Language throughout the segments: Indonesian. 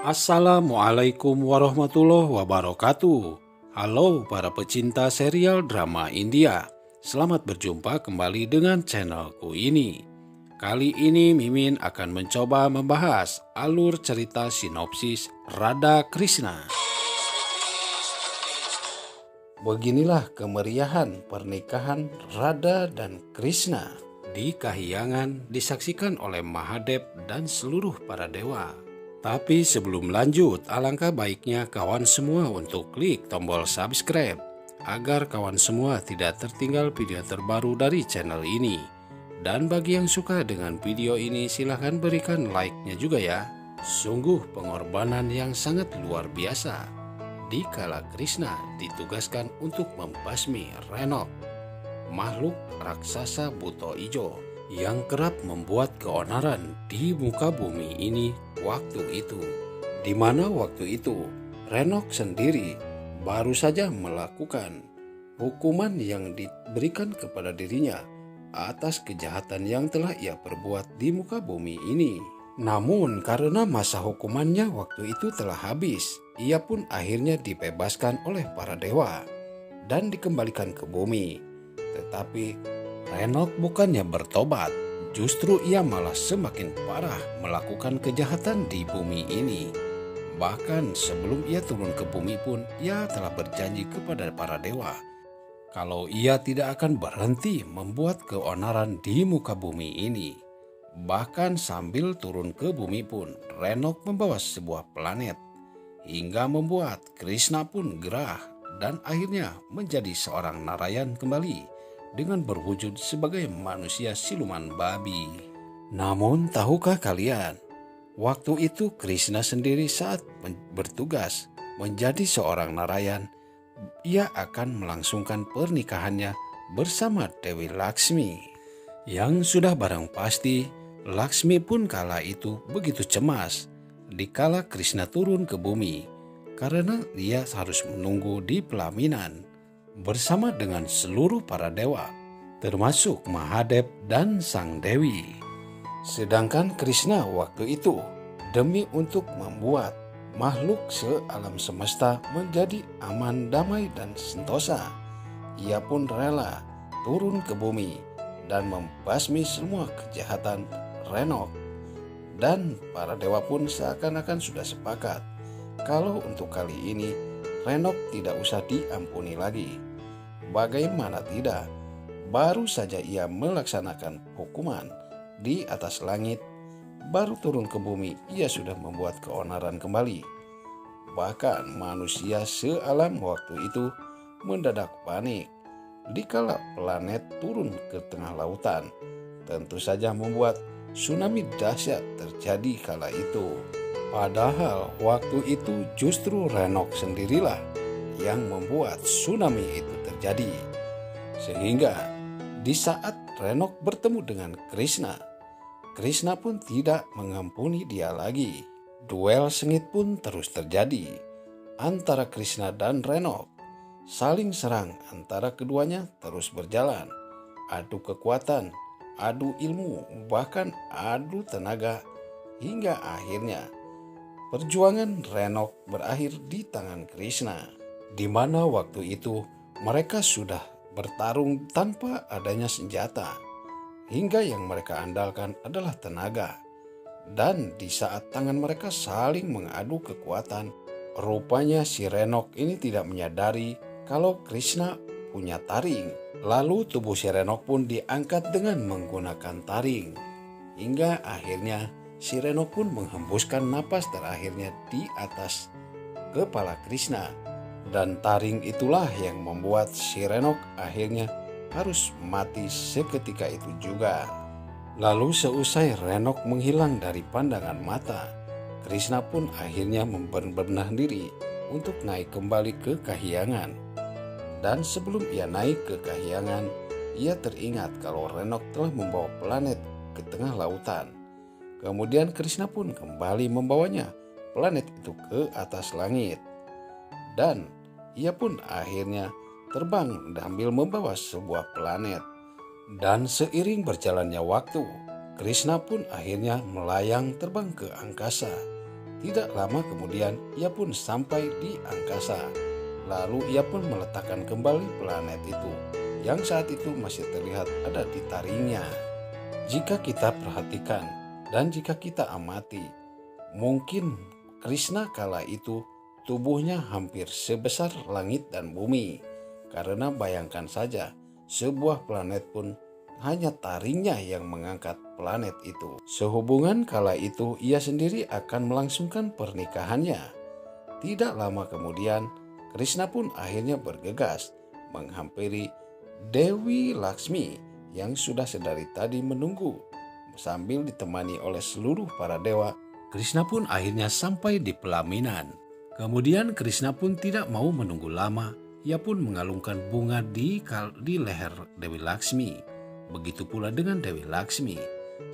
Assalamualaikum warahmatullahi wabarakatuh. Halo para pecinta serial drama India. Selamat berjumpa kembali dengan channelku ini. Kali ini Mimin akan mencoba membahas alur cerita sinopsis Radha Krishna. Beginilah kemeriahan pernikahan Radha dan Krishna. Di Kahyangan disaksikan oleh Mahadev dan seluruh para dewa. Tapi sebelum lanjut, alangkah baiknya kawan semua untuk klik tombol subscribe agar kawan semua tidak tertinggal video terbaru dari channel ini. Dan bagi yang suka dengan video ini, silahkan berikan like-nya juga ya. Sungguh pengorbanan yang sangat luar biasa dikala Krishna ditugaskan untuk membasmi Renok, makhluk raksasa buto ijo yang kerap membuat keonaran di muka bumi ini waktu itu. Di mana waktu itu Renok sendiri baru saja melakukan hukuman yang diberikan kepada dirinya atas kejahatan yang telah ia perbuat di muka bumi ini. Namun karena masa hukumannya waktu itu telah habis, ia pun akhirnya dibebaskan oleh para dewa dan dikembalikan ke bumi. Tetapi Renok bukannya bertobat, justru ia malah semakin parah melakukan kejahatan di bumi ini. Bahkan sebelum ia turun ke bumi pun, ia telah berjanji kepada para dewa kalau ia tidak akan berhenti membuat keonaran di muka bumi ini. Bahkan sambil turun ke bumi pun, Renok membawa sebuah planet hingga membuat Krishna pun gerah dan akhirnya menjadi seorang Narayan kembali dengan berwujud sebagai manusia siluman babi. Namun tahukah kalian, waktu itu Krishna sendiri saat bertugas menjadi seorang Narayan, ia akan melangsungkan pernikahannya bersama Dewi Laksmi. Yang sudah barang pasti, Laksmi pun kala itu begitu cemas dikala Krishna turun ke bumi, karena dia harus menunggu di pelaminan bersama dengan seluruh para dewa, termasuk Mahadev dan Sang Dewi. Sedangkan Krishna waktu itu demi untuk membuat makhluk sealam semesta menjadi aman, damai, dan sentosa, ia pun rela turun ke bumi dan membasmi semua kejahatan Renok. Dan para dewa pun seakan-akan sudah sepakat kalau untuk kali ini Renok tidak usah diampuni lagi. Bagaimana tidak, baru saja ia melaksanakan hukuman di atas langit, baru turun ke bumi ia sudah membuat keonaran kembali. Bahkan manusia sealam waktu itu mendadak panik dikala planet turun ke tengah lautan. Tentu saja membuat tsunami dahsyat terjadi kala itu. Padahal waktu itu justru Renok sendirilah yang membuat tsunami itu terjadi. Sehingga di saat Renok bertemu dengan Krishna, Krishna pun tidak mengampuni dia lagi. Duel sengit pun terus terjadi antara Krishna dan Renok. Saling serang antara keduanya terus berjalan. Adu kekuatan, adu ilmu, bahkan adu tenaga, hingga akhirnya perjuangan Renok berakhir di tangan Krishna. Di mana waktu itu mereka sudah bertarung tanpa adanya senjata, hingga yang mereka andalkan adalah tenaga. Dan di saat tangan mereka saling mengadu kekuatan, rupanya si Renok ini tidak menyadari kalau Krishna punya taring. Lalu tubuh si Renok pun diangkat dengan menggunakan taring, hingga akhirnya si Renok pun menghembuskan napas terakhirnya di atas kepala Krishna. Dan taring itulah yang membuat si Renok akhirnya harus mati seketika itu juga. Lalu seusai Renok menghilang dari pandangan mata, Krishna pun akhirnya membenah diri untuk naik kembali ke Kahyangan. Dan sebelum ia naik ke Kahyangan, ia teringat kalau Renok telah membawa planet ke tengah lautan. Kemudian Krishna pun kembali membawanya planet itu ke atas langit. Dan ia pun akhirnya terbang sambil membawa sebuah planet. Dan seiring berjalannya waktu, Krishna pun akhirnya melayang terbang ke angkasa Tidak lama kemudian ia pun sampai di angkasa. Lalu ia pun meletakkan kembali planet itu yang saat itu masih terlihat ada di taringnya. Jika kita perhatikan dan jika kita amati, mungkin Krishna kala itu tubuhnya hampir sebesar langit dan bumi. Karena bayangkan saja, sebuah planet pun hanya taringnya yang mengangkat planet itu. Sehubungan kala itu ia sendiri akan melangsungkan pernikahannya. Tidak lama kemudian Krishna pun akhirnya bergegas menghampiri Dewi Laksmi yang sudah sedari tadi menunggu. Sambil ditemani oleh seluruh para dewa, Krishna pun akhirnya sampai di pelaminan. Kemudian Krishna pun tidak mau menunggu lama. Ia pun mengalungkan bunga di leher Dewi Laksmi. Begitu pula dengan Dewi Laksmi,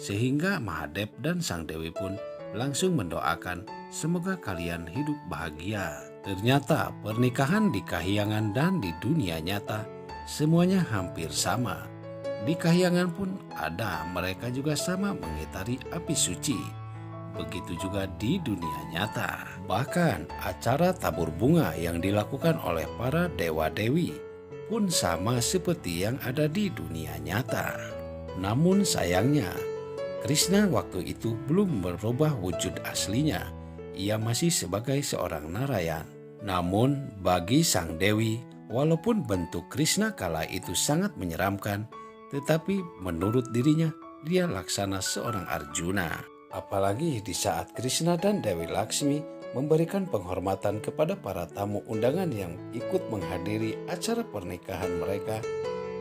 sehingga Mahadev dan Sang Dewi pun langsung mendoakan semoga kalian hidup bahagia. Ternyata pernikahan di kahyangan dan di dunia nyata semuanya hampir sama. Di kahyangan pun ada mereka juga sama mengitari api suci. Begitu juga di dunia nyata. Bahkan acara tabur bunga yang dilakukan oleh para dewa-dewi pun sama seperti yang ada di dunia nyata. Namun sayangnya, Krishna waktu itu belum merubah wujud aslinya. Ia masih sebagai seorang Narayan. Namun bagi Sang Dewi, walaupun bentuk Krishna kala itu sangat menyeramkan, tetapi menurut dirinya dia laksana seorang Arjuna. Apalagi di saat Krishna dan Dewi Laksmi memberikan penghormatan kepada para tamu undangan yang ikut menghadiri acara pernikahan mereka,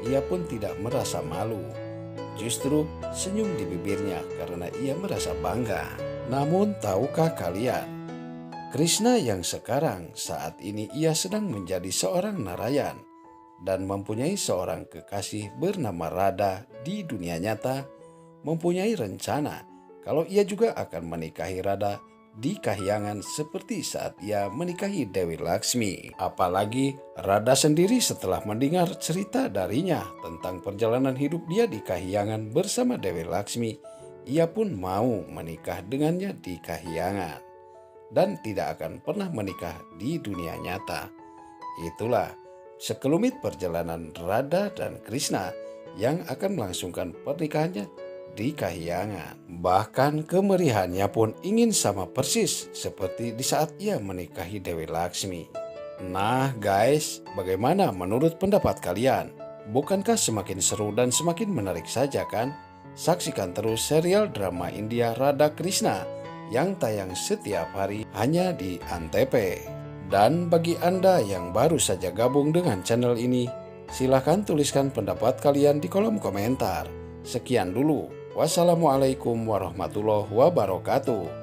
ia pun tidak merasa malu. Justru senyum di bibirnya karena ia merasa bangga. Namun tahukah kalian, Krishna yang sekarang saat ini ia sedang menjadi seorang Narayan dan mempunyai seorang kekasih bernama Radha di dunia nyata, mempunyai rencana kalau ia juga akan menikahi Radha di kahyangan seperti saat ia menikahi Dewi Laksmi. Apalagi Radha sendiri setelah mendengar cerita darinya tentang perjalanan hidup dia di kahyangan bersama Dewi Laksmi, ia pun mau menikah dengannya di kahyangan dan tidak akan pernah menikah di dunia nyata. Itulah sekelumit perjalanan Radha dan Krishna yang akan melangsungkan pernikahannya di kahyangan. Bahkan kemeriahannya pun ingin sama persis seperti di saat ia menikahi Dewi Laksmi. Nah guys, bagaimana menurut pendapat kalian? Bukankah semakin seru dan semakin menarik saja kan? Saksikan terus serial drama India Radha Krishna yang tayang setiap hari hanya di Antv. Dan bagi Anda yang baru saja gabung dengan channel ini, silahkan tuliskan pendapat kalian di kolom komentar. Sekian dulu. Wassalamualaikum warahmatullahi wabarakatuh.